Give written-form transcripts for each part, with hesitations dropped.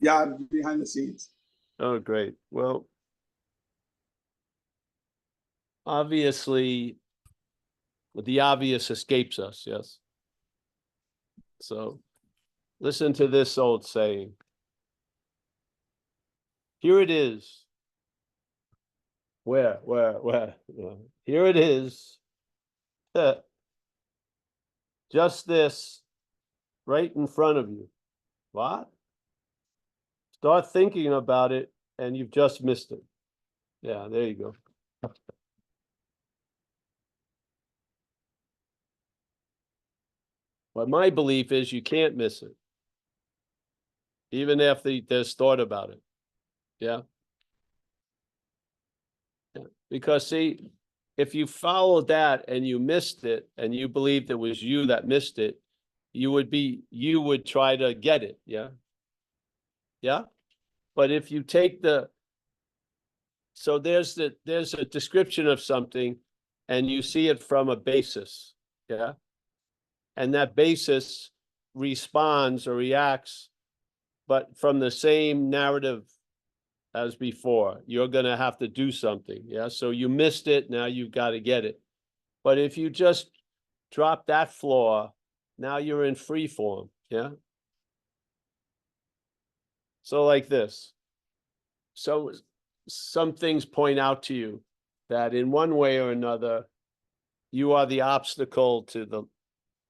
Yeah, behind the scenes. Oh, great. Well, obviously, the obvious escapes us, yes? So listen to this old saying. Here it is. Where? Here it is. Just this right in front of you. What? Start thinking about it, and you've just missed it. Yeah, there you go. But my belief is you can't miss it, even after there's thought about it. Yeah. Because see, if you followed that and you missed it and you believed it was you that missed it, you would try to get it. Yeah. Yeah. But if you take so there's a description of something and you see it from a basis. Yeah. And that basis responds or reacts, but from the same narrative as before. You're going to have to do something. Yeah. So you missed it. Now you've got to get it. But if you just drop that flaw, now you're in free form. Yeah. So like this. So some things point out to you that in one way or another, you are the obstacle to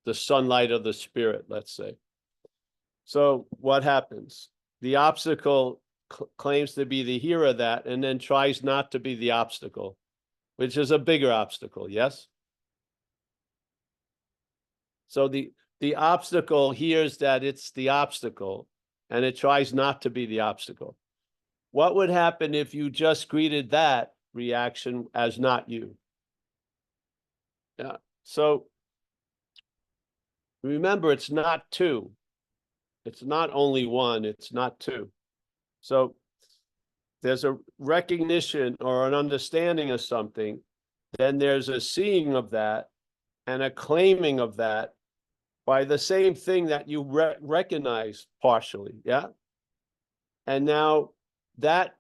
the sunlight of the spirit, let's say. So what happens? The obstacle claims to be the hero of that and then tries not to be the obstacle, which is a bigger obstacle, yes? So the obstacle hears that it's the obstacle and it tries not to be the obstacle. What would happen if you just greeted that reaction as not you? Yeah. So remember, it's not two. It's not only one, it's not two. So there's a recognition or an understanding of something, then there's a seeing of that and a claiming of that by the same thing that you recognize partially. Yeah. And now that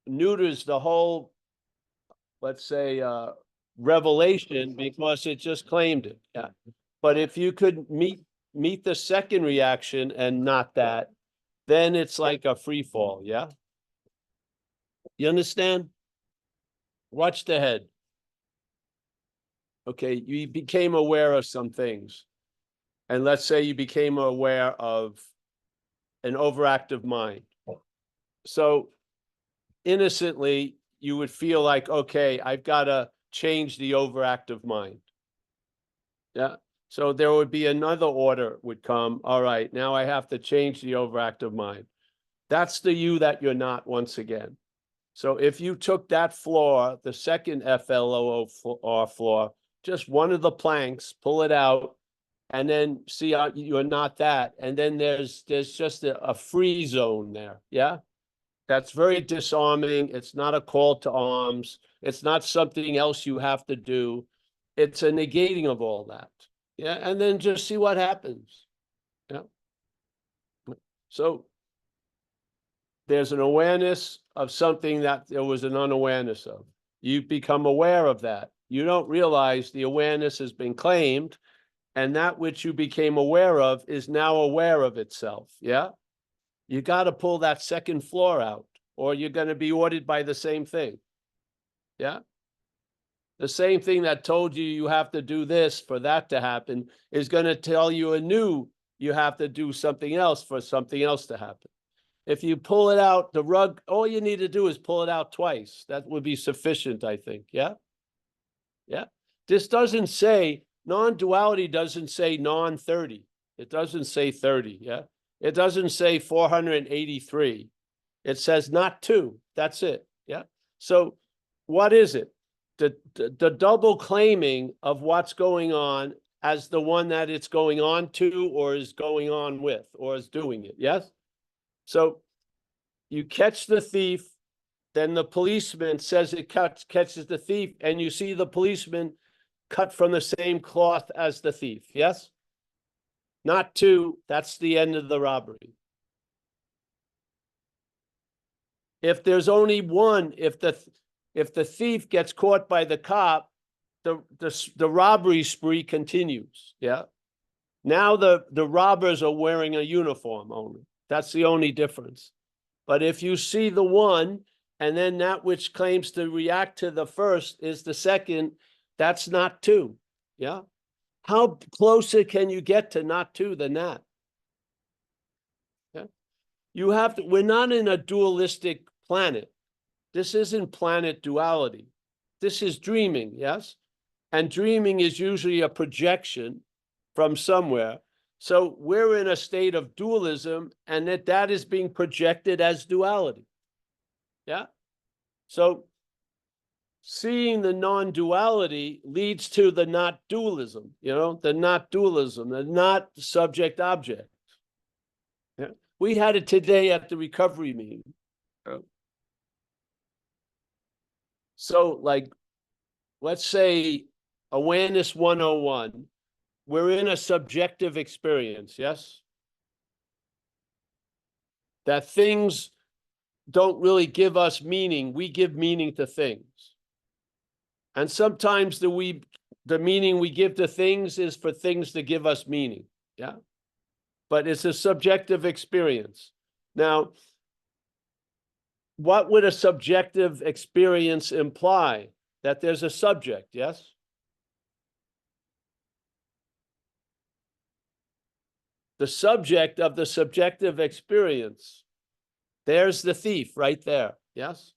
neuters the whole, let's say, revelation because it just claimed it. Yeah. But if you could meet the second reaction and not that, then it's like a free fall. Yeah. You understand? Watch the head. Okay. You became aware of some things. And let's say you became aware of an overactive mind. So innocently, you would feel like, okay, I've got to change the overactive mind. Yeah. So there would be another order would come. All right, now I have to change the overactive mind. That's the you that you're not once again. So if you took that flaw, the second FLOO flaw, just one of the planks, pull it out, and then see how you're not that. And then there's just a free zone there. Yeah. That's very disarming. It's not a call to arms. It's not something else you have to do. It's a negating of all that. Yeah. And then just see what happens. Yeah. So there's an awareness of something that there was an unawareness of. You become aware of that. You don't realize the awareness has been claimed, and that which you became aware of is now aware of itself. Yeah. You got to pull that second floor out, or you're going to be ordered by the same thing. Yeah. The same thing that told you you have to do this for that to happen is going to tell you anew you have to do something else for something else to happen. If you pull it out, the rug, all you need to do is pull it out twice. That would be sufficient, I think. Yeah. Yeah. This doesn't say, non-duality doesn't say non-30. It doesn't say 30. Yeah. It doesn't say 483. It says not two. That's it. Yeah. So what is it? The double claiming of what's going on as the one that it's going on to or is going on with or is doing it. Yes. So you catch the thief, then the policeman says it catches the thief, and you see the policeman cut from the same cloth as the thief. Yes. not two, that's the end of the robbery. If there's only one, if the thief gets caught by the cop, the robbery spree continues. Yeah. Now the robbers are wearing a uniform only. That's the only difference. But if you see the one, and then that which claims to react to the first is the second, that's not two. Yeah. How closer can you get to not two than that? Yeah. You have to, we're not in a dualistic planet. This isn't planet duality. This is dreaming, yes? And dreaming is usually a projection from somewhere. So we're in a state of dualism, and that is being projected as duality. Yeah. So seeing the non-duality leads to the not dualism, the not dualism, the not subject object. Yeah. We had it today at the recovery meeting. So, like, let's say awareness 101, we're in a subjective experience, yes? That things don't really give us meaning. We give meaning to things. And sometimes the meaning we give to things is for things to give us meaning. Yeah. But it's a subjective experience. Now, what would a subjective experience imply? That there's a subject, yes? The subject of the subjective experience. There's the thief right there, yes?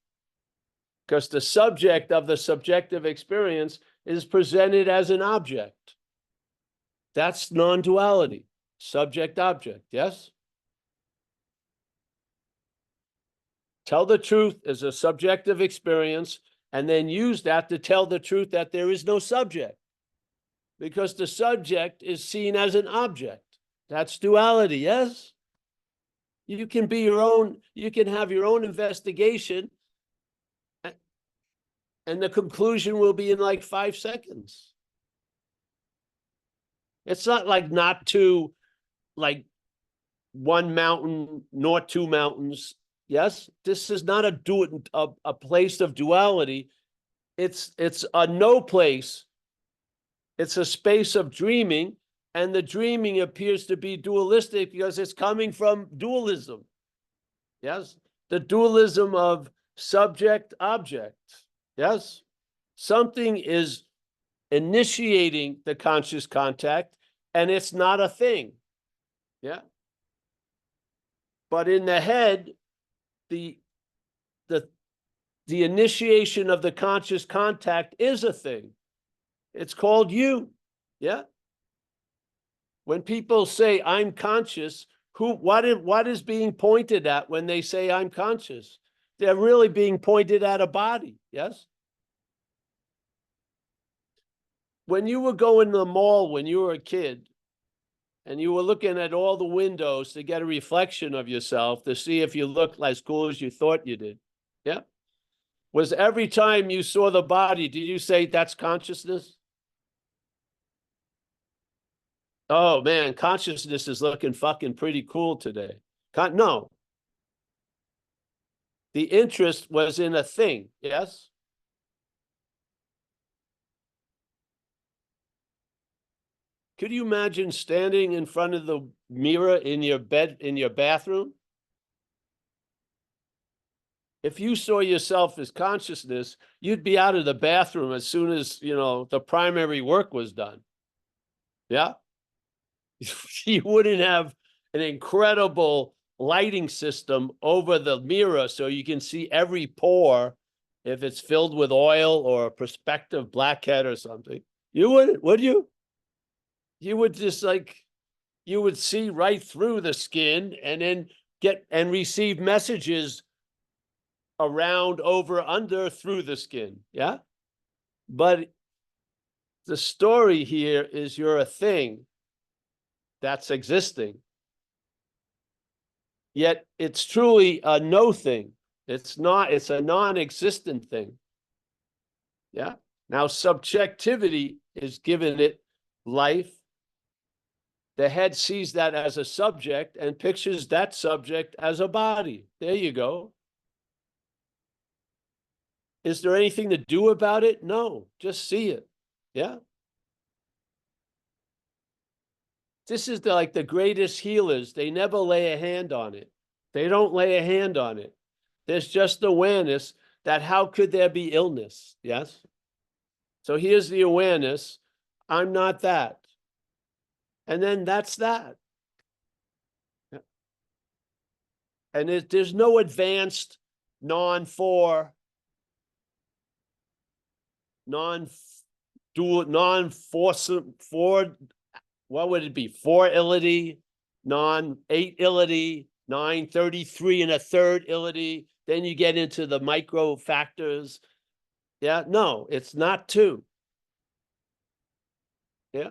Because the subject of the subjective experience is presented as an object. That's non-duality, subject-object, yes? Tell the truth is a subjective experience, and then use that to tell the truth that there is no subject, because the subject is seen as an object. That's duality, yes? You can be your own, you can have your own investigation, and the conclusion will be in like 5 seconds. It's not like not two, like one mountain, nor two mountains. Yes, this is not a place of duality. It's a no place. It's a space of dreaming, and the dreaming appears to be dualistic because it's coming from dualism. Yes, the dualism of subject-object. Yes, something is initiating the conscious contact, and it's not a thing. Yeah. But in the head, the initiation of the conscious contact is a thing. It's called you. Yeah. When people say I'm conscious, what is being pointed at when they say I'm conscious? They're really being pointed at a body. Yes. When you were going to the mall when you were a kid, and you were looking at all the windows to get a reflection of yourself to see if you looked as cool as you thought you did. Yeah. Was every time you saw the body, did you say that's consciousness? Oh man, consciousness is looking fucking pretty cool today. No. The interest was in a thing, yes? Could you imagine standing in front of the mirror in your bed, in your bathroom? If you saw yourself as consciousness, you'd be out of the bathroom as soon as, the primary work was done. Yeah. You wouldn't have an incredible lighting system over the mirror so you can see every pore if it's filled with oil or a prospective blackhead or something. You wouldn't, would you? You would just you would see right through the skin and then get and receive messages around, over, under, through the skin. Yeah. But the story here is you're a thing that's existing. Yet it's truly a no thing. It's not, it's a non-existent thing. Yeah. Now, subjectivity is giving it life The head sees that as a subject and pictures that subject as a body. There you go. Is there anything to do about it? No, just see it. Yeah. This is like the greatest healers. They never lay a hand on it. They don't lay a hand on it. There's just awareness that how could there be illness? Yes. So here's the awareness. I'm not that. And then that's that. Yeah. And there's no advanced non-for, non-dual, non-force, for, what would it be? 4-ility, non-8-ility, 933 and a third ility. Then you get into the micro factors. Yeah, no, it's not two. Yeah.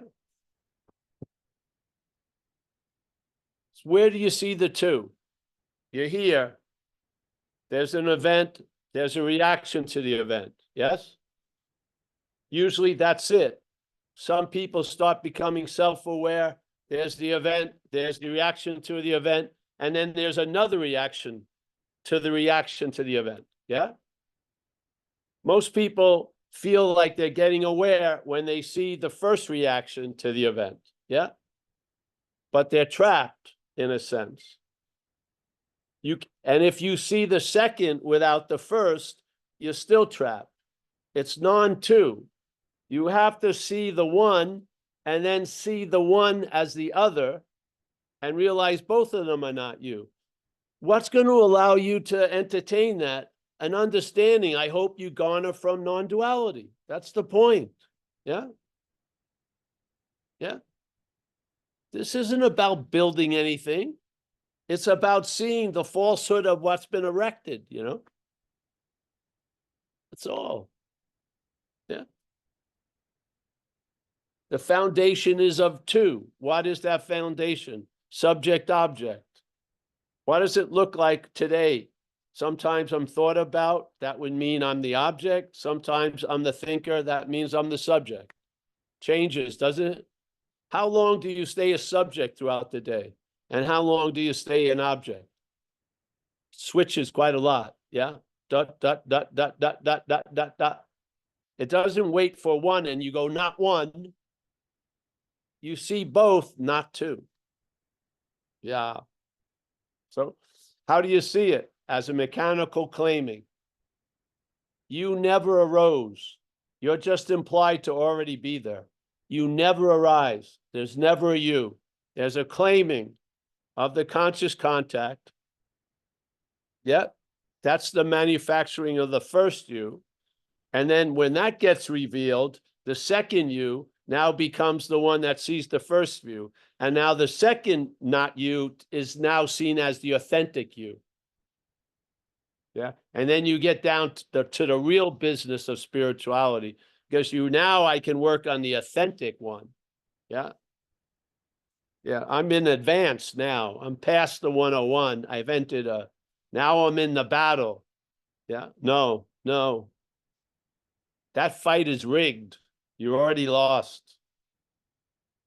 So where do you see the two? You're here. There's an event. There's a reaction to the event. Yes? Usually that's it. Some people start becoming self-aware. There's the event. There's the reaction to the event. And then there's another reaction to the reaction to the event. Yeah? Most people feel like they're getting aware when they see the first reaction to the event. Yeah? But they're trapped in a sense. And if you see the second without the first, you're still trapped. It's non-two. You have to see the one and then see the one as the other and realize both of them are not you. What's going to allow you to entertain that? An understanding, I hope you garner from non-duality. That's the point. Yeah? Yeah. This isn't about building anything. It's about seeing the falsehood of what's been erected, you know? That's all. Yeah. The foundation is of two. What is that foundation? Subject, object. What does it look like today? Sometimes I'm thought about. That would mean I'm the object. Sometimes I'm the thinker. That means I'm the subject. Changes, doesn't it? How long do you stay a subject throughout the day? And how long do you stay an object? Switches quite a lot. Yeah. Dot, dot, dot, dot, dot, dot, dot, dot, dot. It doesn't wait for one and you go, not one. You see both, not two. Yeah. So how do you see it? As a mechanical claiming. You never arose. You're just implied to already be there. You never arise. There's never a you. There's a claiming of the conscious contact. Yeah, that's the manufacturing of the first you. And then when that gets revealed, the second you now becomes the one that sees the first view. And now the second not you is now seen as the authentic you. Yeah. And then you get down to the real business of spirituality, because I can work on the authentic one. Yeah. Yeah. I'm in advance now. I'm past the 101. I've entered now I'm in the battle. Yeah. No. That fight is rigged. You already lost.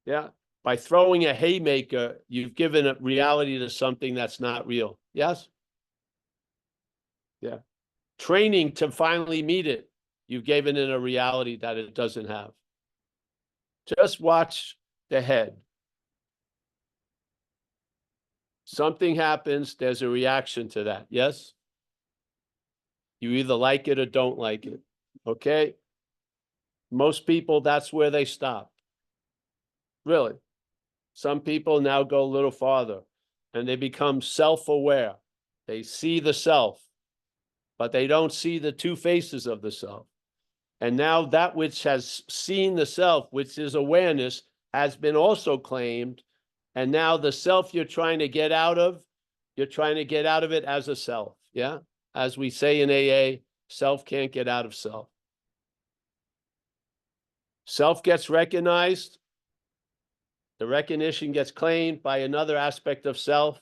Yeah. By throwing a haymaker, you've given a reality to something that's not real. Yes? Yeah. Training to finally meet it, you've given it a reality that it doesn't have. Just watch the head. Something happens, there's a reaction to that. Yes? You either like it or don't like it. Okay? Most people, that's where they stop. Really. Some people now go a little farther and they become self-aware. They see the self, but they don't see the two faces of the self. And now that which has seen the self, which is awareness, has been also claimed. And now the self you're trying to get out of, you're trying to get out of it as a self. Yeah. As we say in AA, self can't get out of self. Self gets recognized. The recognition gets claimed by another aspect of self.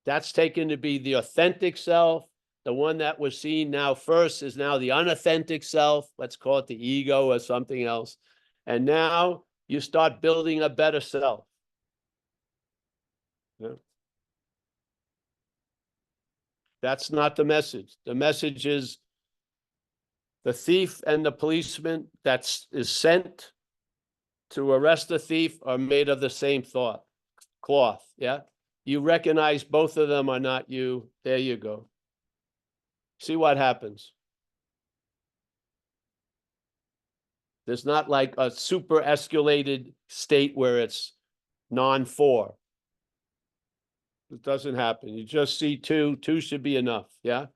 That's taken to be the authentic self. The one that was seen now first is now the unauthentic self. Let's call it the ego or something else. And now you start building a better self. Yeah. That's not the message. The message is the thief and the policeman that is sent to arrest the thief are made of the same cloth. Yeah. You recognize both of them are not you. There you go. See what happens. There's not like a super escalated state where it's non-4. It doesn't happen. You just see two. Two should be enough. Yeah.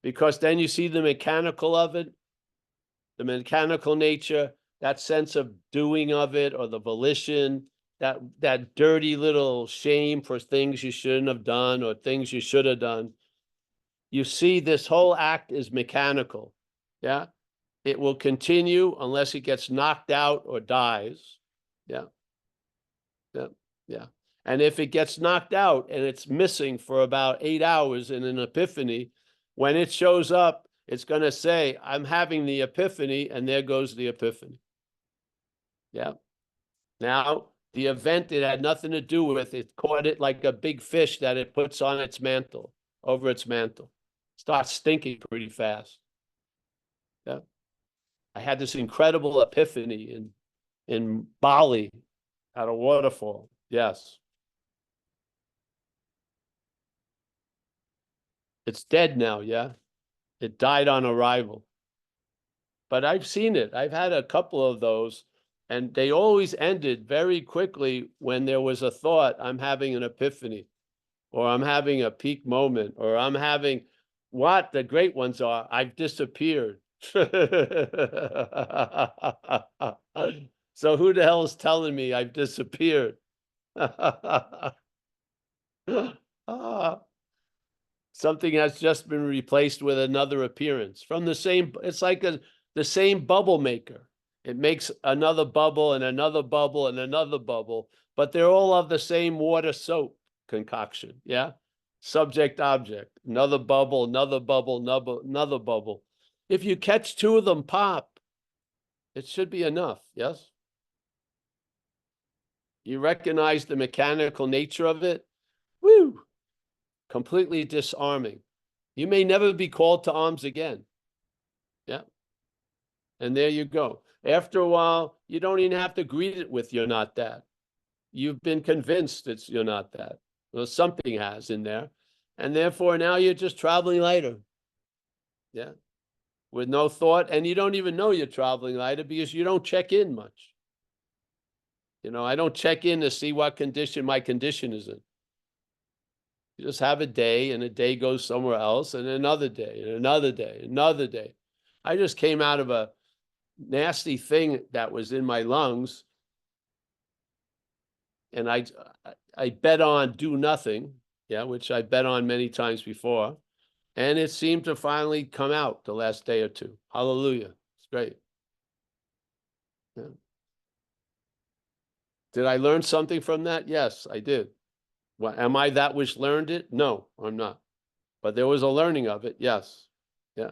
Because then you see the mechanical of it, the mechanical nature, that sense of doing of it, or the volition, that dirty little shame for things you shouldn't have done or things you should have done. You see this whole act is mechanical. Yeah. It will continue unless it gets knocked out or dies. Yeah. Yeah. Yeah. And if it gets knocked out and it's missing for about 8 hours in an epiphany, when it shows up, it's going to say, I'm having the epiphany, and there goes the epiphany. Yeah. Now, the event it had nothing to do with, it caught it like a big fish that it puts on its mantle, over its mantle. Starts stinking pretty fast. Yeah. I had this incredible epiphany in Bali at a waterfall. Yes. It's dead now, yeah. It died on arrival. But I've seen it. I've had a couple of those, and they always ended very quickly when there was a thought, I'm having an epiphany, or I'm having a peak moment, or I'm having what the great ones are, I've disappeared. So who the hell is telling me I've disappeared? Something has just been replaced with another appearance from the same. It's like the same bubble maker. It makes another bubble and another bubble and another bubble, but they're all of the same water soap concoction. Yeah. Subject, object, another bubble, another bubble, another bubble. If you catch 2 of them pop, it should be enough. Yes. You recognize the mechanical nature of it. Woo! Completely disarming. You may never be called to arms again. Yeah. And there you go. After a while, you don't even have to greet it with you're not that. You've been convinced it's you're not that. Well, something has in there. And therefore, now you're just traveling lighter. Yeah. With no thought. And you don't even know you're traveling lighter because you don't check in much. You know, I don't check in to see what condition my condition is in. You just have a day, and a day goes somewhere else, and another day, and another day, another day. I just came out of a nasty thing that was in my lungs, and I bet on do nothing, yeah, which I bet on many times before, and it seemed to finally come out the last day or two. Hallelujah. It's great. Yeah. Did I learn something from that? Yes, I did. Well, am I that which learned it? No, I'm not. But there was a learning of it. Yes. Yeah.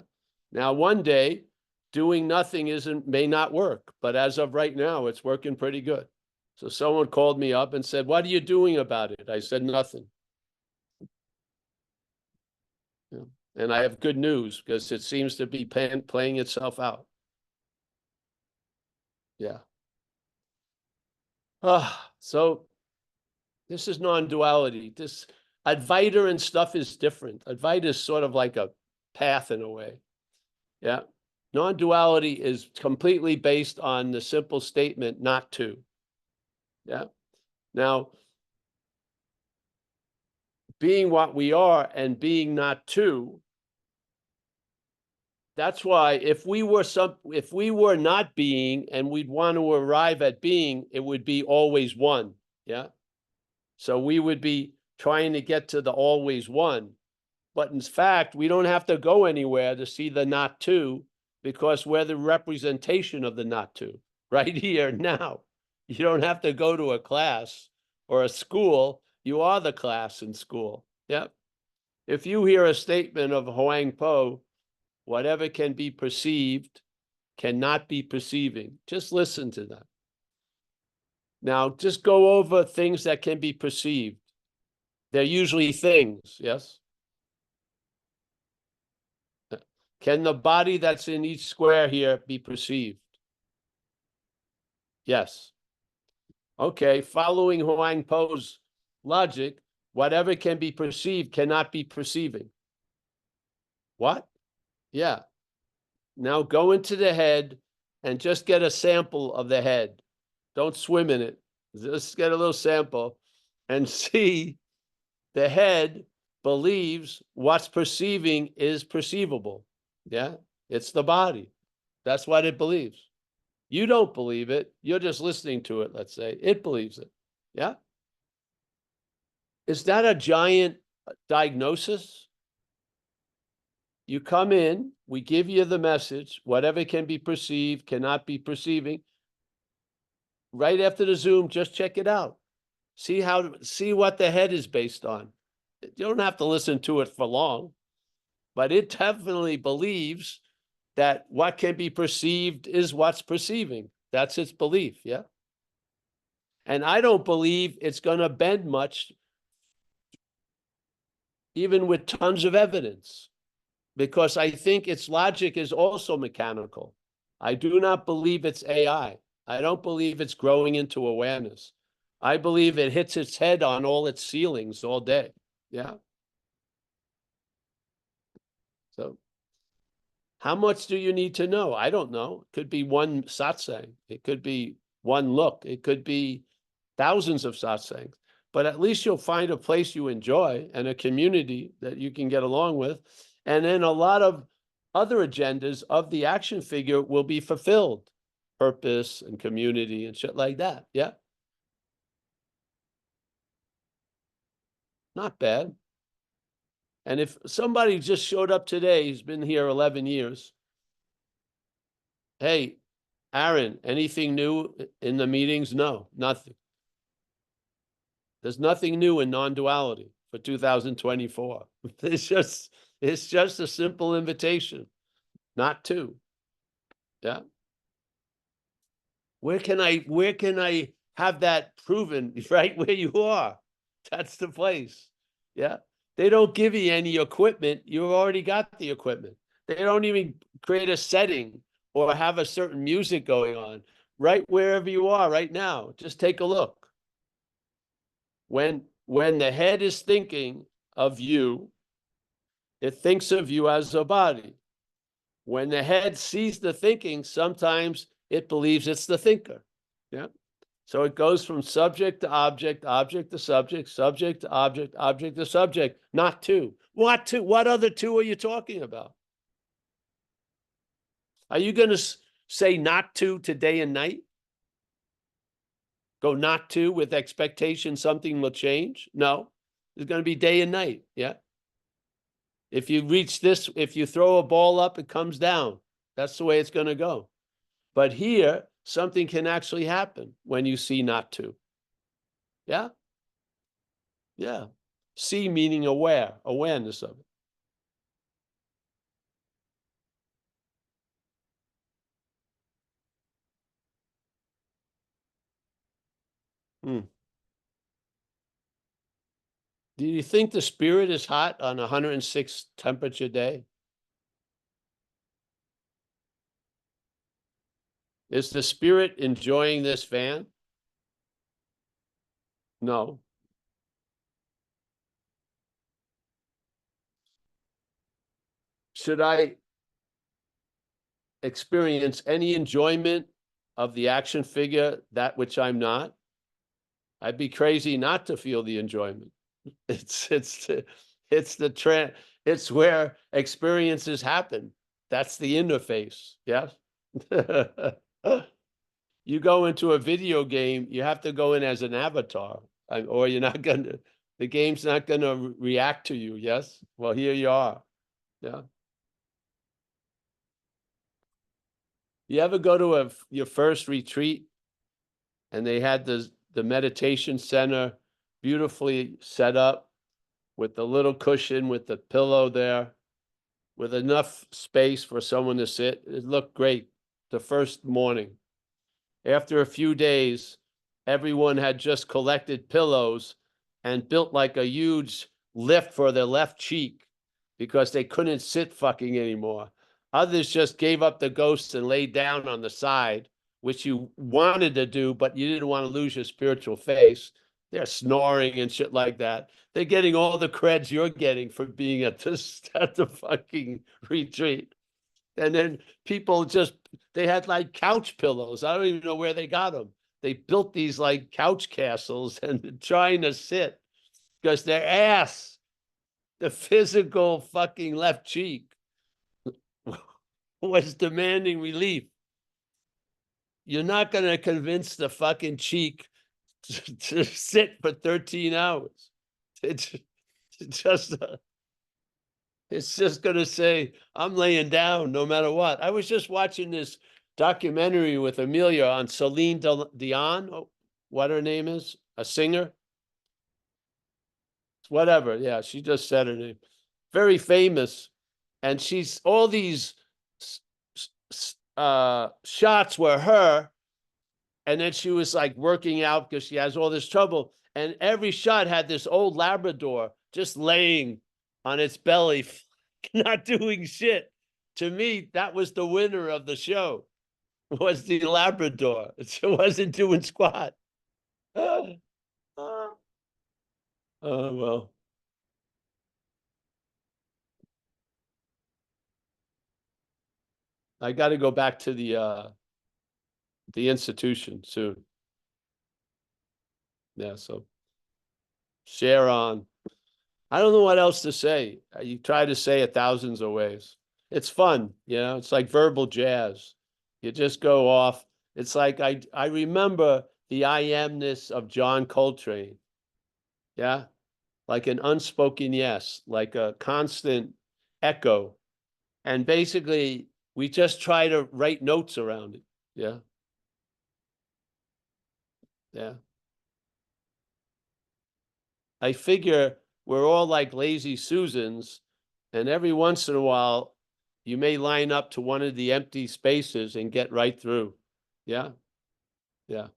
Now, one day, doing nothing may not work, but as of right now, it's working pretty good. So someone called me up and said, what are you doing about it? I said, nothing. Yeah. And I have good news because it seems to be playing itself out. Yeah. So this is non-duality. This Advaita and stuff is different. Advaita is sort of like a path in a way. Yeah. Non-duality is completely based on the simple statement, not to. Yeah. Now, being what we are and being not to, that's why if we were not being and we'd want to arrive at being, it would be always one. Yeah. So we would be trying to get to the always one. But in fact, we don't have to go anywhere to see the not to, because we're the representation of the not to right here now. You don't have to go to a class or a school. You are the class in school. Yep. If you hear a statement of Huang Po, whatever can be perceived cannot be perceiving. Just listen to that. Now, just go over things that can be perceived. They're usually things, yes? Can the body that's in each square here be perceived? Yes. Okay, following Huang Po's logic, whatever can be perceived cannot be perceiving. What? Yeah. Now go into the head and just get a sample of the head. Don't swim in it. Just get a little sample and see the head believes what's perceiving is perceivable. Yeah, it's the body. That's what it believes. You don't believe it. You're just listening to it, let's say. It believes it. Yeah. Is that a giant diagnosis? You come in, we give you the message, whatever can be perceived, cannot be perceiving. Right after the Zoom, just check it out. See what the head is based on. You don't have to listen to it for long, but it definitely believes that what can be perceived is what's perceiving. That's its belief, yeah? And I don't believe it's going to bend much, even with tons of evidence, because I think its logic is also mechanical. I do not believe it's AI. I don't believe it's growing into awareness. I believe it hits its head on all its ceilings all day. Yeah. So how much do you need to know? I don't know. It could be one satsang. It could be one look. It could be thousands of satsangs. But at least you'll find a place you enjoy and a community that you can get along with. And then a lot of other agendas of the action figure will be fulfilled. Purpose and community and shit like that. Yeah. Not bad. And if somebody just showed up today, he's been here 11 years. Hey, Aaron, anything new in the meetings? No, nothing. There's nothing new in non-duality for 2024. It's just a simple invitation, not to. Yeah. Where can I have that proven? Right where you are. That's the place. Yeah. They don't give you any equipment. You've already got the equipment. They don't even create a setting or have a certain music going on. Right wherever you are right now, just take a look. When the head is thinking of you, it thinks of you as a body. When the head sees the thinking, sometimes it believes it's the thinker. Yeah. So it goes from subject to object, object to subject, subject to object, object to subject, not two. What two? What other two are you talking about? Are you going to say not to day and night? Go not to with expectation something will change? No, it's going to be day and night. Yeah. If you reach this, if you throw a ball up, it comes down. That's the way it's going to go. But here, something can actually happen when you see not to. Yeah? Yeah. See meaning aware, awareness of it. Hmm. Do you think the spirit is hot on 106 temperature day? Is the spirit enjoying this fan? No. Should I experience any enjoyment of the action figure, that which I'm not? I'd be crazy not to feel the enjoyment. It's it's where experiences happen. That's the interface. Yes. You go into a video game, you have to go in as an avatar, or you're not gonna. The game's not gonna react to you. Yes. Well, here you are. Yeah. You ever go to your first retreat, and they had the meditation center beautifully set up with the little cushion with the pillow there, with enough space for someone to sit. It looked great the first morning. After a few days, everyone had just collected pillows and built like a huge lift for their left cheek because they couldn't sit fucking anymore. Others just gave up the ghosts and laid down on the side, which you wanted to do, but you didn't want to lose your spiritual face. They're snoring and shit like that. They're getting all the creds you're getting for being at the fucking retreat. And then people just, they had like couch pillows. I don't even know where they got them. They built these like couch castles and trying to sit because their ass, the physical fucking left cheek, was demanding relief. You're not going to convince the fucking cheek to sit for 13 hours. It's just, it's just going to say, I'm laying down no matter what. I was just watching this documentary with Amelia on Celine Dion, what her name is, a singer. Whatever, yeah, she just said her name. Very famous. And she's all these shots were her, and then she was like working out because she has all this trouble, and every shot had this old Labrador just laying on its belly, not doing shit. To me, that was the winner of the show, was the Labrador. It wasn't doing squat. Oh, well. I got to go back to the institution soon. Yeah, so share on. I don't know what else to say. You try to say it thousands of ways. It's fun, you know, it's like verbal jazz. You just go off. It's like I remember the I amness of John Coltrane. Yeah. Like an unspoken yes, like a constant echo. And basically we just try to write notes around it. Yeah. Yeah. I figure we're all like lazy Susans, and every once in a while, you may line up to one of the empty spaces and get right through. Yeah. Yeah.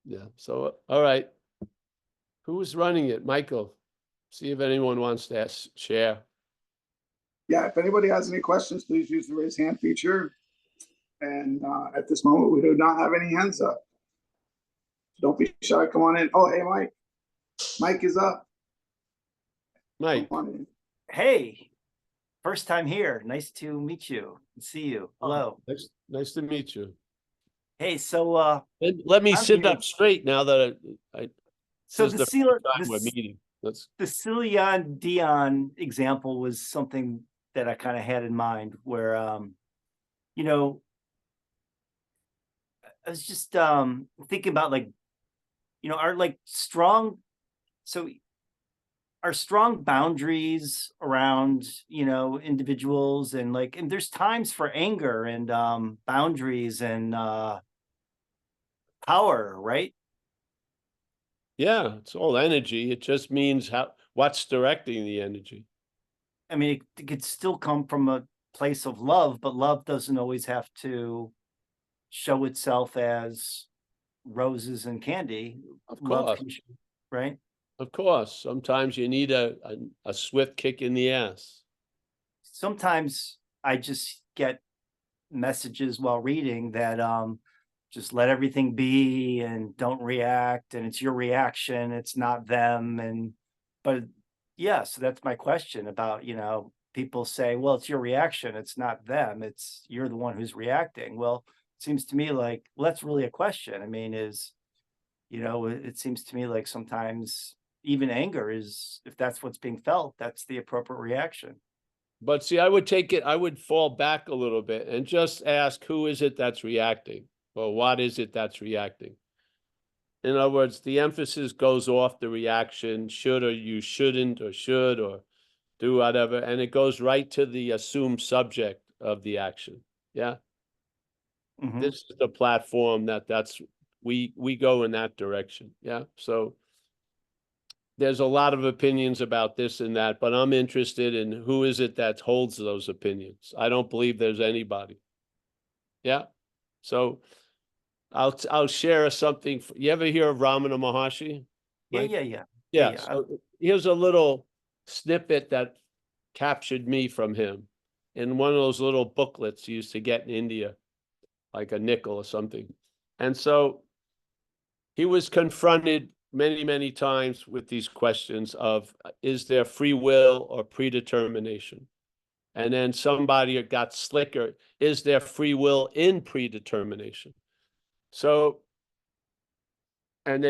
Yeah. So, all right. Who's running it? Michael. See if anyone wants to share. Yeah, if anybody has any questions, please use the raise hand feature. And at this moment, we do not have any hands up. Don't be shy. Come on in. Oh, hey, Mike. Mike is up. Mike. Come on in. Hey, first time here. Nice to meet you and see you. Hello. Nice to meet you. Hey, so let me sit here. up straight now that So this is the first time we're meeting. The Celine Dion example was something that I kind of had in mind where you know, I was just thinking about like, you know, our like strong, so our strong boundaries around, you know, individuals and like, and there's times for anger and boundaries and power, right? Yeah, it's all energy. It just means what's directing the energy. I mean, it could still come from a place of love, but love doesn't always have to show itself as roses and candy. Of Love course. can, right? Of course. Sometimes you need a swift kick in the ass. Sometimes I just get messages while reading that just let everything be and don't react, and it's your reaction, it's not them. And but yeah, so that's my question about, you know, people say, well, it's your reaction, it's not them, it's you're the one who's reacting. Well, it seems to me like, well, that's really a question. I mean, is, you know, it seems to me like sometimes even anger is, if that's what's being felt, that's the appropriate reaction. But see, I would fall back a little bit and just ask, who is it that's reacting? Or what is it that's reacting? In other words, the emphasis goes off the reaction, should or you shouldn't, or should, or do whatever, and it goes right to the assumed subject of the action. Yeah. Mhm. This is the platform we go in that direction. Yeah. So there's a lot of opinions about this and that, but I'm interested in who is it that holds those opinions. I don't believe there's anybody. Yeah. So I'll share something. You ever hear of Ramana Maharshi? Yeah, Mike? yeah, yeah. Yeah, yeah. so here's a little snippet that captured me from him in one of those little booklets you used to get in India, like a nickel or something. And so he was confronted many, many times with these questions of, is there free will or predetermination? And then somebody got slicker, is there free will in predetermination? So, and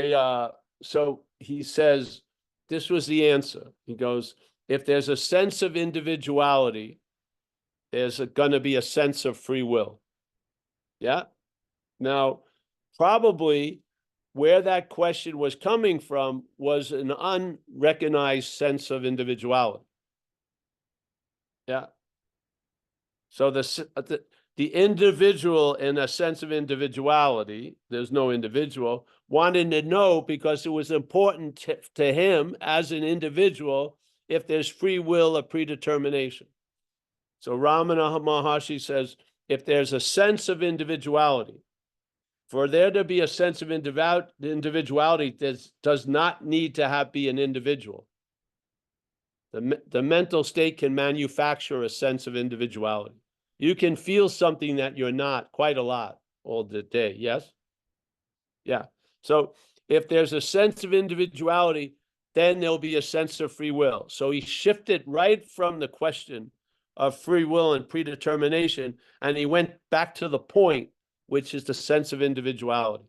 so he says, this was the answer. He goes, if there's a sense of individuality, there's going to be a sense of free will. Yeah. Now, probably where that question was coming from was an unrecognized sense of individuality. Yeah. So the individual in a sense of individuality, there's no individual, wanted to know because it was important to him as an individual if there's free will or predetermination. So Ramana Maharshi says, if there's a sense of individuality, for there to be a sense of individuality, does not need to be an individual. The mental state can manufacture a sense of individuality. You can feel something that you're not quite a lot all the day, yes? Yeah. So if there's a sense of individuality, then there'll be a sense of free will. So he shifted right from the question of free will and predetermination, and he went back to the point, which is the sense of individuality.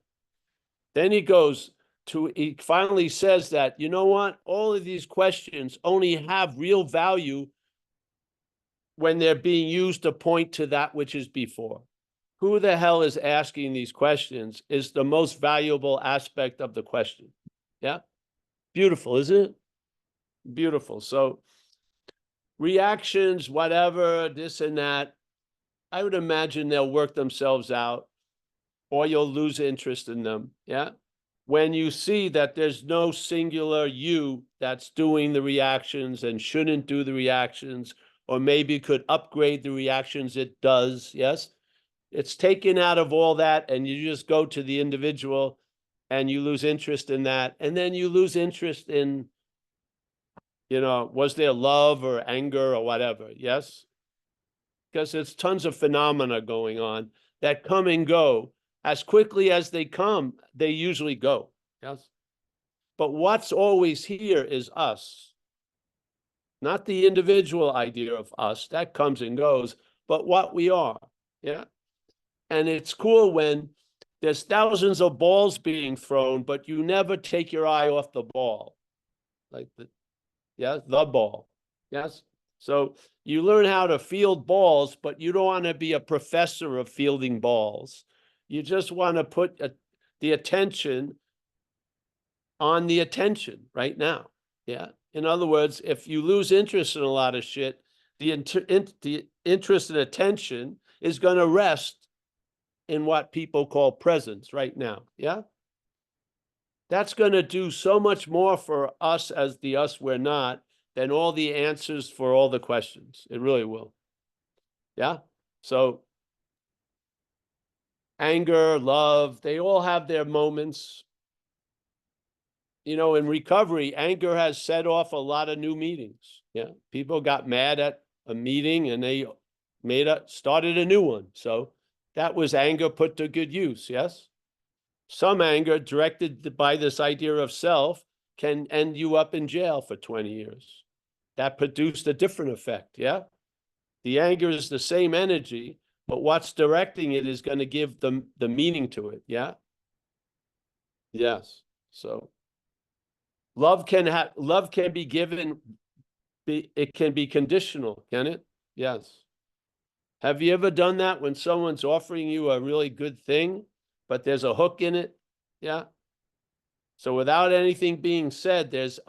Then he finally says that, you know what, all of these questions only have real value when they're being used to point to that which is before. Who the hell is asking these questions is the most valuable aspect of the question. Yeah. Beautiful, isn't it? Beautiful. So reactions, whatever, this and that, I would imagine they'll work themselves out, or you'll lose interest in them. Yeah. When you see that there's no singular you that's doing the reactions and shouldn't do the reactions, or maybe could upgrade the reactions it does, yes? It's taken out of all that, and you just go to the individual, and you lose interest in that. And then you lose interest in, was there love or anger or whatever, yes? Because there's tons of phenomena going on that come and go. As quickly as they come, they usually go, yes? But what's always here is us. Not the individual idea of us, that comes and goes, but what we are, yeah? And it's cool when there's thousands of balls being thrown, but you never take your eye off the ball. Like the ball, yes? So you learn how to field balls, but you don't want to be a professor of fielding balls. You just want to put the attention on the attention right now. Yeah. In other words, if you lose interest in a lot of shit, the interest and attention is going to rest in what people call presence right now. Yeah. That's going to do so much more for us as the us we're not than all the answers for all the questions. It really will. Yeah. So anger, love, they all have their moments. In recovery, anger has set off a lot of new meetings. Yeah. People got mad at a meeting and they started a new one. So that was anger put to good use. Yes. Some anger directed by this idea of self can end you up in jail for 20 years. That produced a different effect. Yeah. The anger is the same energy, but what's directing it is going to give them the meaning to it. Yeah. Yes. So love can be given, it can be conditional, can it? Yes. Have you ever done that when someone's offering you a really good thing, but there's a hook in it? Yeah. So without anything being said, there's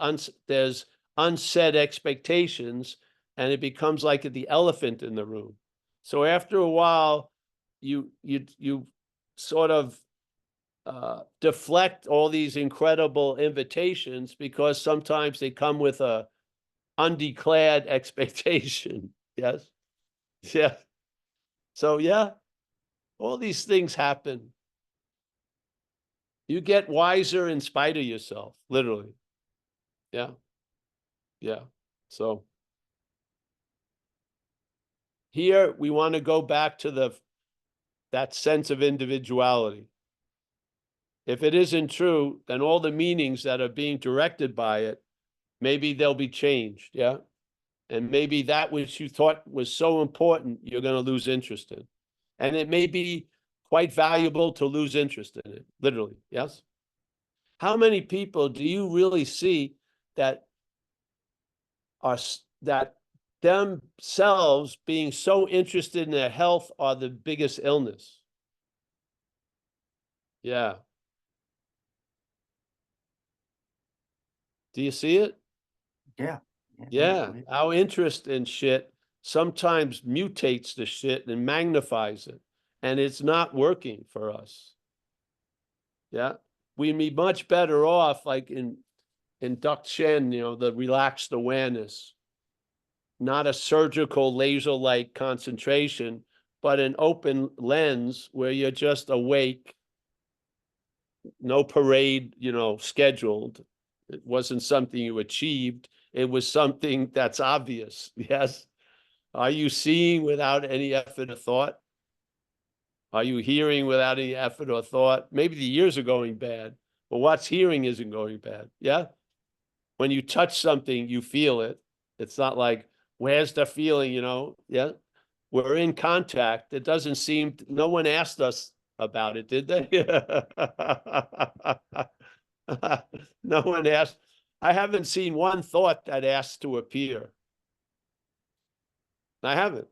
unsaid expectations, and it becomes like the elephant in the room. So after a while, you sort of deflect all these incredible invitations because sometimes they come with a undeclared expectation. Yes. Yeah. So yeah, all these things happen. You get wiser in spite of yourself, literally. Yeah. Yeah. So here we want to go back to that sense of individuality. If it isn't true, then all the meanings that are being directed by it, maybe they'll be changed. Yeah. And maybe that which you thought was so important, you're going to lose interest in. And it may be quite valuable to lose interest in it, literally. Yes. How many people do you really see that are that themselves being so interested in their health are the biggest illness? Yeah. Do you see it? Yeah. Yeah. Our interest in shit sometimes mutates the shit and magnifies it, and it's not working for us. Yeah. We'd be much better off like in Duck Shen, the relaxed awareness, not a surgical laser-like concentration, but an open lens where you're just awake, no parade, scheduled. It wasn't something you achieved. It was something that's obvious. Yes. Are you seeing without any effort or thought? Are you hearing without any effort or thought? Maybe the ears are going bad, but what's hearing isn't going bad. Yeah. When you touch something, you feel it. It's not like, where's the feeling, Yeah. We're in contact. It doesn't seem, no one asked us about it, did they? No one asked. I haven't seen one thought that asks to appear. I haven't.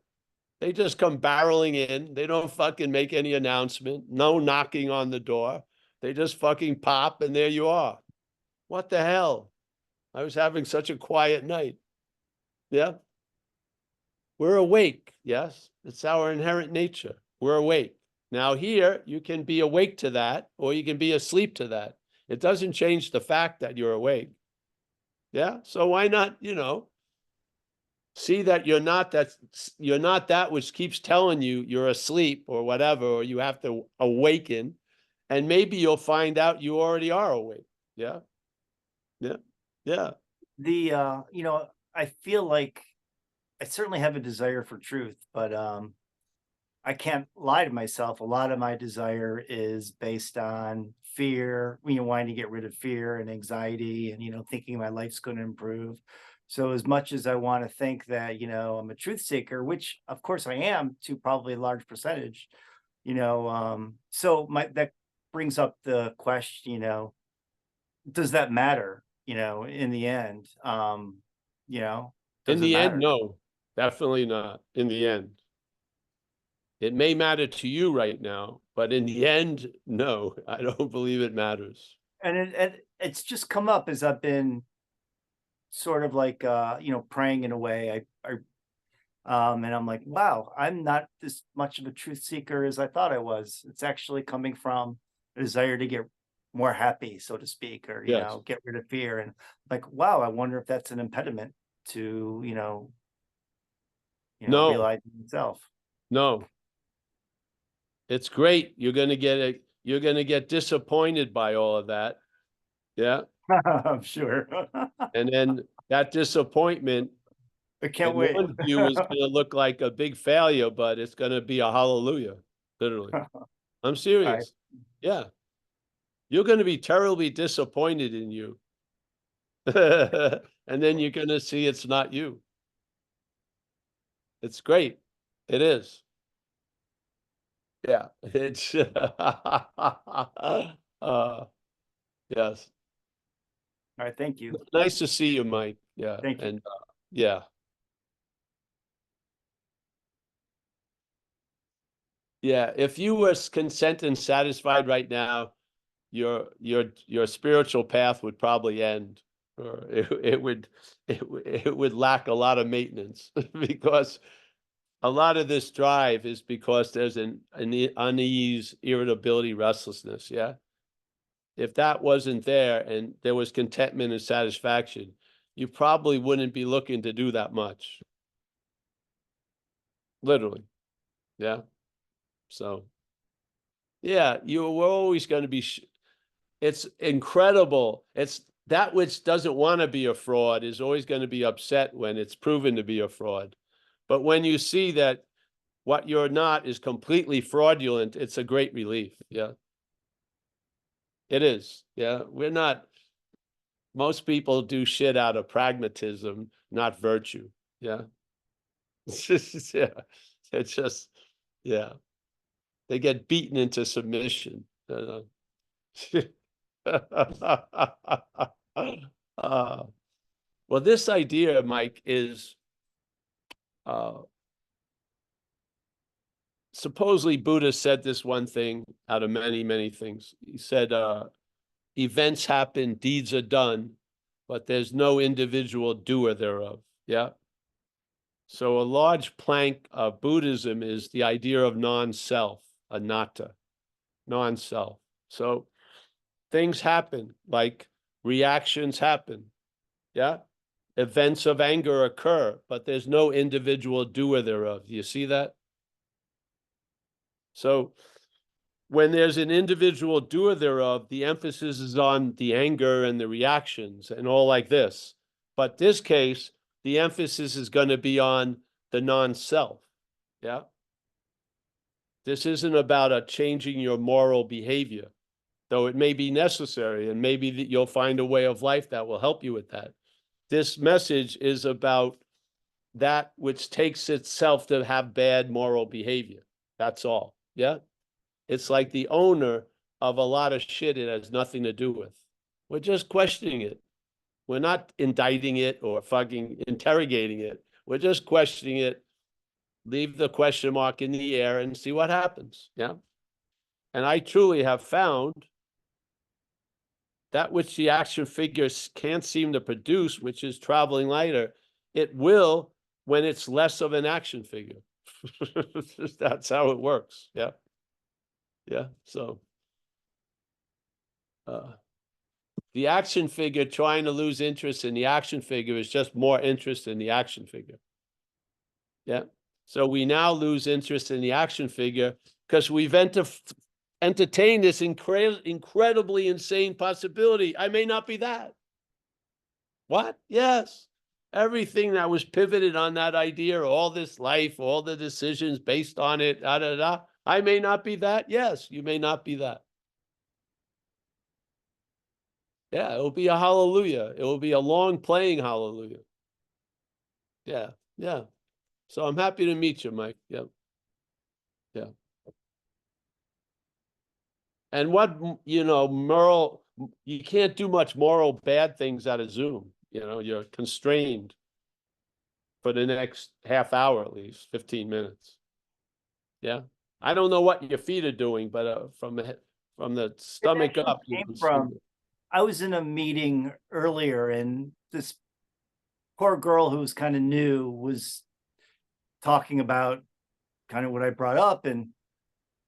They just come barreling in. They don't fucking make any announcement. No knocking on the door. They just fucking pop and there you are. What the hell? I was having such a quiet night. Yeah. We're awake. Yes. It's our inherent nature. We're awake. Now here, you can be awake to that, or you can be asleep to that. It doesn't change the fact that you're awake. Yeah. So why not, see that you're not that which keeps telling you you're asleep or whatever, or you have to awaken, and maybe you'll find out you already are awake. Yeah. Yeah. Yeah. I feel like I certainly have a desire for truth, but I can't lie to myself. A lot of my desire is based on fear, wanting to get rid of fear and anxiety and, thinking my life's going to improve. So as much as I want to think that, I'm a truth seeker, which of course I am to probably a large percentage, so that brings up the question, does that matter, in the end? In Does it the end, matter? no, definitely not. In the end, it may matter to you right now, but in the end, no, I don't believe it matters. And it's just come up as I've been sort of like praying in a way. And I'm like, wow, I'm not this much of a truth seeker as I thought I was. It's actually coming from a desire to get more happy, so to speak, or Yes. get rid of fear. And like, wow, I wonder if that's an impediment to No, realizing itself. no. It's great. You're gonna get disappointed by all of that. Yeah. I'm sure. And then that disappointment I can't in wait. one view is gonna look like a big failure, but it's gonna be a hallelujah, literally. I'm serious. Yeah. You're gonna be terribly disappointed in you. And then you're gonna see it's not you. It's great. It is. Yeah. It's yes. All right, thank you. Nice to see you, Mike. Yeah. Thank you. And yeah. Yeah. If you were content and satisfied right now, your spiritual path would probably end, or it would lack a lot of maintenance because a lot of this drive is because there's an unease, irritability, restlessness. Yeah. If that wasn't there and there was contentment and satisfaction, you probably wouldn't be looking to do that much. Literally. Yeah. So, yeah, you were always going to be it's incredible. It's that which doesn't want to be a fraud is always going to be upset when it's proven to be a fraud. But when you see that what you're not is completely fraudulent, it's a great relief. Yeah. It is. Yeah. We're not, most people do shit out of pragmatism, not virtue. Yeah. Yeah. It's just, yeah. They get beaten into submission. Well, this idea, Mike, is supposedly Buddha said this one thing out of many, many things. He said, events happen, deeds are done, but there's no individual doer thereof. Yeah. So a large plank of Buddhism is the idea of non-self, anatta, non-self. So things happen, like reactions happen. Yeah. Events of anger occur, but there's no individual doer thereof. Do you see that? So when there's an individual doer thereof, the emphasis is on the anger and the reactions and all like this. But this case, the emphasis is going to be on the non-self. Yeah. This isn't about changing your moral behavior, though it may be necessary, and maybe that you'll find a way of life that will help you with that. This message is about that which takes itself to have bad moral behavior. That's all. Yeah. It's like the owner of a lot of shit it has nothing to do with. We're just questioning it. We're not indicting it or fucking interrogating it. We're just questioning it. Leave the question mark in the air and see what happens. Yeah. And I truly have found that which the action figures can't seem to produce, which is traveling lighter, it will when it's less of an action figure. That's how it works. Yeah. Yeah. So the action figure trying to lose interest in the action figure is just more interest in the action figure. Yeah. So we now lose interest in the action figure because we've entertained this incredibly insane possibility. I may not be that. What? Yes. Everything that was pivoted on that idea, all this life, all the decisions based on it, da, da, da. I may not be that. Yes, you may not be that. Yeah, it will be a hallelujah. It will be a long playing hallelujah. Yeah, yeah. So I'm happy to meet you, Mike. Yeah. Yeah. And what, moral, you can't do much moral bad things out of Zoom. You're constrained for the next half hour, at least 15 minutes. Yeah. I don't know what your feet are doing, but from the stomach up. I was in a meeting earlier and this poor girl who was kind of new was talking about kind of what I brought up, and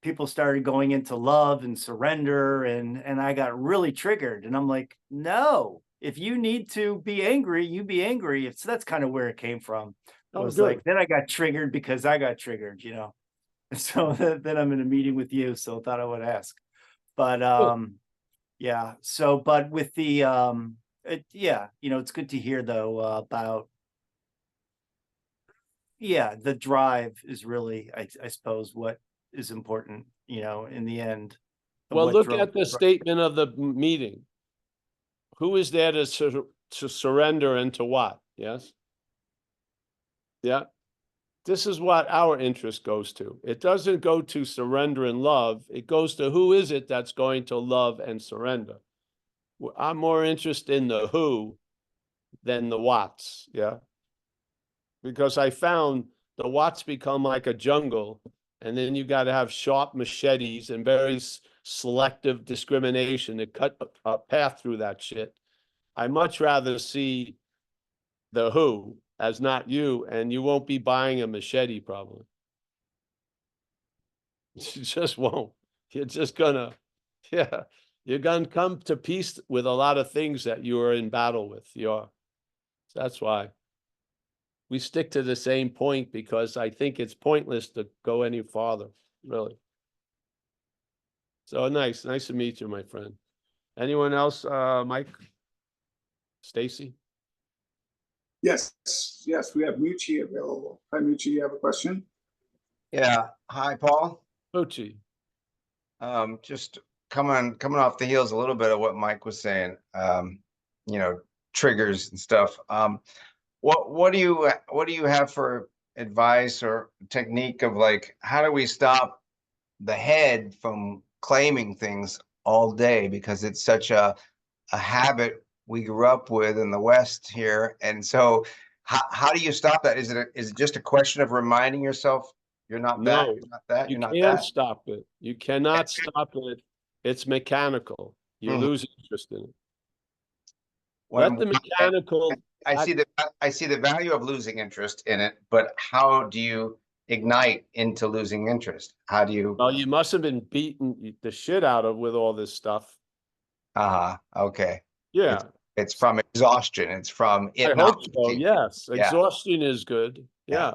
people started going into love and surrender, and I got really triggered, and I'm like, no, if you need to be angry, you be angry. So that's kind of where it came from. It was like, then I got triggered because I got triggered, so then I'm in a meeting with you, so I thought I would ask. But yeah, so but with the it's good to hear though about the drive is really I suppose what is important, in the end. Well, look at the statement of the meeting. Who is there to surrender and to what? Yes. Yeah. This is what our interest goes to. It doesn't go to surrender and love. It goes to who is it that's going to love and surrender. I'm more interested in the who than the what's. Yeah. Because I found the what's become like a jungle, and then you got to have sharp machetes and very selective discrimination to cut a path through that shit. I much rather see the who as not you, and you won't be buying a machete probably. You just won't. You're just gonna, you're gonna come to peace with a lot of things that you are in battle with. So that's why we stick to the same point, because I think it's pointless to go any farther, really. So nice to meet you, my friend. Anyone else? Mike? Stacy? Yes, yes, we have Mucci available. Hi, Mucci, you have a question? Yeah. Hi, Paul. Pucci? Just coming off the heels a little bit of what Mike was saying, you know, triggers and stuff. What do you have for advice or technique of like, how do we stop the head from claiming things all day? Because it's such a habit we grew up with in the West here. And so how do you stop that? Is it just a question of reminding yourself you're not that, No, you're not that, you you're not can't that? stop it. You cannot stop it. It's mechanical. You Mhm. lose interest in it. When Let the mechanical. I see the value of losing interest in it, but how do you ignite into losing interest? How do you? Well, you must have been beaten the shit out of with all this stuff. Okay. Yeah, It's from exhaustion. It's from I it hope not so. working. Yes, Yeah. exhaustion is good. Yeah. Yeah,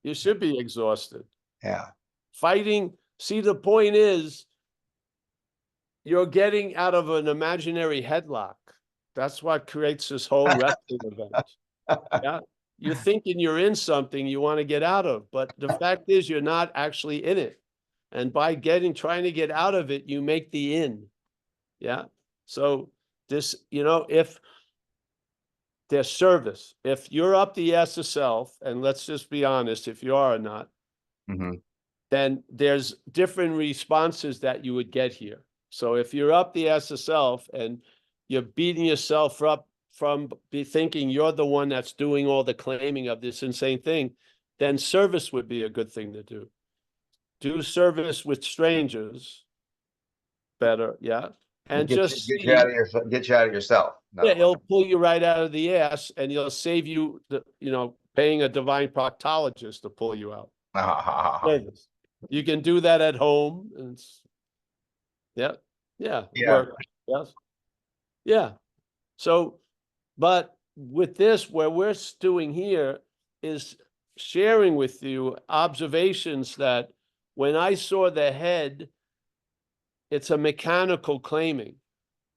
you should be exhausted. Yeah. Fighting. See, the point is, you're getting out of an imaginary headlock. That's what creates this whole wrestling event. Yeah. You're thinking you're in something you want to get out of, but the fact is you're not actually in it. And by trying to get out of it, you make the in. Yeah. So this, if there's service, if you're up the ass of self, and let's just be honest, if you are or not, Mhm. then there's different responses that you would get here. So if you're up the ass of self and you're beating yourself up from thinking you're the one that's doing all the claiming of this insane thing, then service would be a good thing to do. Do service with strangers better, yeah. And just Get you out of yourself. In yeah, other it'll pull you right out of the ass and it'll save you paying a divine proctologist to pull you out. words. Service. You can do that at home. And yeah, Yeah. work. Yes. Yeah. So, but with this, where we're doing here is sharing with you observations that when I saw the head, it's a mechanical claiming.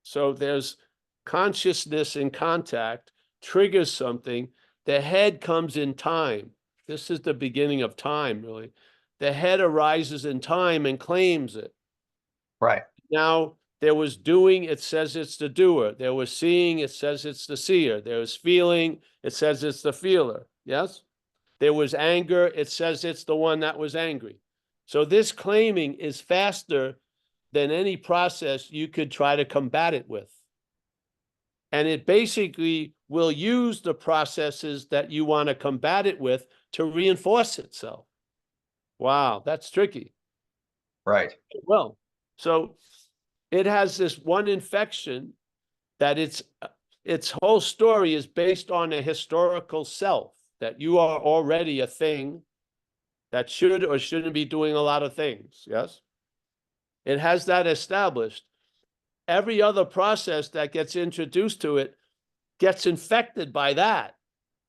So there's consciousness in contact, triggers something. The head comes in time. This is the beginning of time, really. The head arises in time and claims it. Right. Now, there was doing, it says it's the doer. There was seeing, it says it's the seer. There was feeling, it says it's the feeler. Yes? There was anger, it says it's the one that was angry. So this claiming is faster than any process you could try to combat it with. And it basically will use the processes that you want to combat it with to reinforce itself. Wow, that's tricky. Right. Well, so it has this one infection that its whole story is based on a historical self, that you are already a thing that should or shouldn't be doing a lot of things. Yes. It has that established. Every other process that gets introduced to it gets infected by that.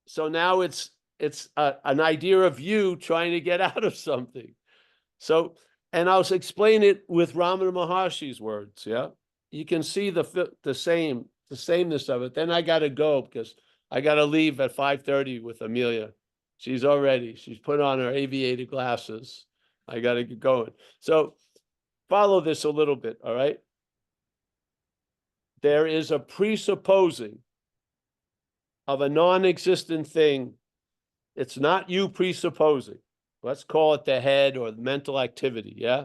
So now it's an idea of you trying to get out of something. So, and I'll explain it with Ramana Maharshi's words. Yeah, you can see the sameness of it. Then I got to go because I got to leave at 5:30 with Amelia. She's put on her aviator glasses. I got to get going. So follow this a little bit. All right. There is a presupposing of a non-existent thing. It's not you presupposing. Let's call it the head or the mental activity, yeah?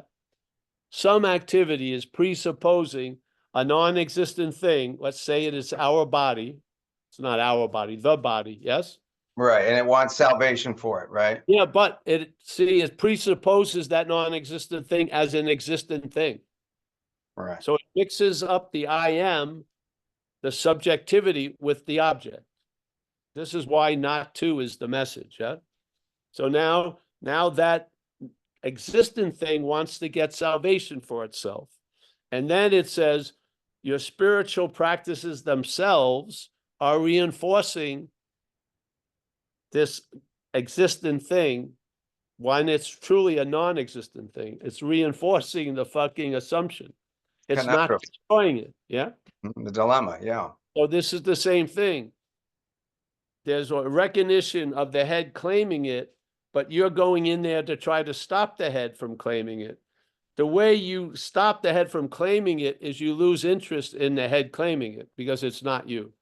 Some activity is presupposing a non-existent thing. Let's say it is our body. It's not our body, the body, yes? Right. And it wants salvation for it, right? Yeah, but it presupposes that non-existent thing as an existent thing. Right. So it mixes up the I am, the subjectivity with the object. This is why not to is the message, yeah? So now that existent thing wants to get salvation for itself. And then it says your spiritual practices themselves are reinforcing this existent thing when it's truly a non-existent thing. It's reinforcing the fucking assumption. It's not Conundrum. destroying it, yeah? The dilemma, yeah. So this is the same thing. There's a recognition of the head claiming it, but you're going in there to try to stop the head from claiming it. The way you stop the head from claiming it is you lose interest in the head claiming it because it's not you.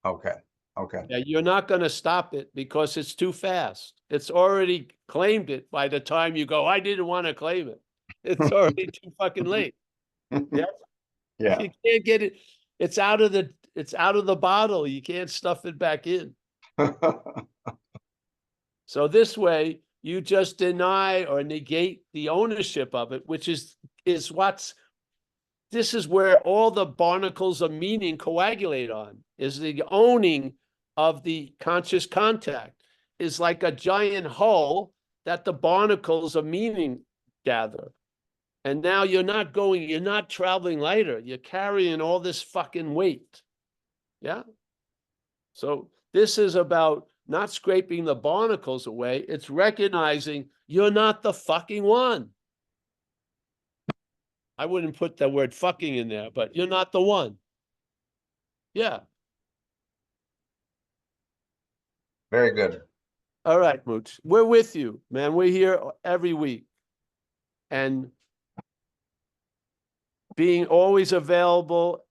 Okay, okay. Yeah, you're not going to stop it because it's too fast. It's already claimed it by the time you go, I didn't want to claim it. It's already too fucking late. Yeah. Yeah. You can't get it. It's out of the bottle. You can't stuff it back in. So this way, you just deny or negate the ownership of it, which is this is where all the barnacles of meaning coagulate on, is the owning of the conscious contact is like a giant hull that the barnacles of meaning gather. And now you're not traveling lighter. You're carrying all this fucking weight. Yeah. So this is about not scraping the barnacles away. It's recognizing you're not the fucking one. I wouldn't put the word fucking in there, but you're not the one. Yeah. Very good. All right, Mooch. We're with you, man. We're here every week. And being always available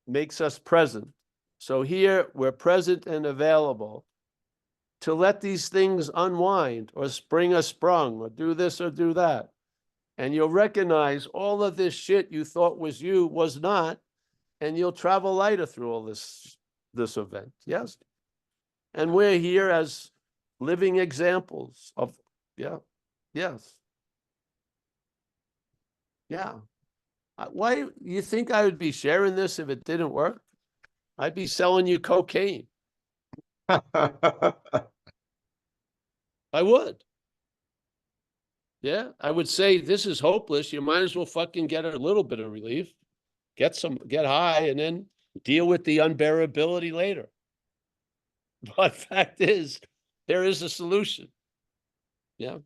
makes us present. So here we're present and available to let these things unwind or spring a sprung or do this or do that. And you'll recognize all of this shit you thought was you was not, and you'll travel lighter through all this event. Yes. And we're here as living examples of, yeah, yes. Yeah. Why you think I would be sharing this if it didn't work? I'd be selling you cocaine. I would. Yeah, I would say this is hopeless. You might as well fucking get a little bit of relief, get high, and then deal with the unbearability later. But fact is, there is a solution. Yeah.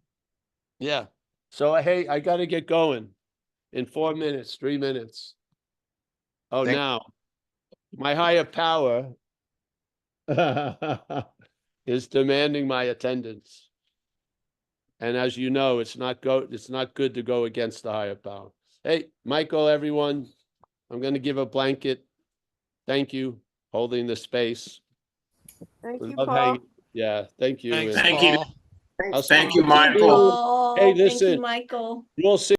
Yeah. So, hey, I got to get going in 4 minutes, 3 minutes. Oh, now my higher power is demanding my attendance. And as you know, it's not good to go against the higher power. Hey, Michael, everyone, I'm going to give a blanket. Thank you, holding the space. Thank you, Love Paul. hanging. Yeah, thank you. Thanks, And Paul. I'll Thank see you, Michael. Hey, Thank you, listen. Michael. We'll see.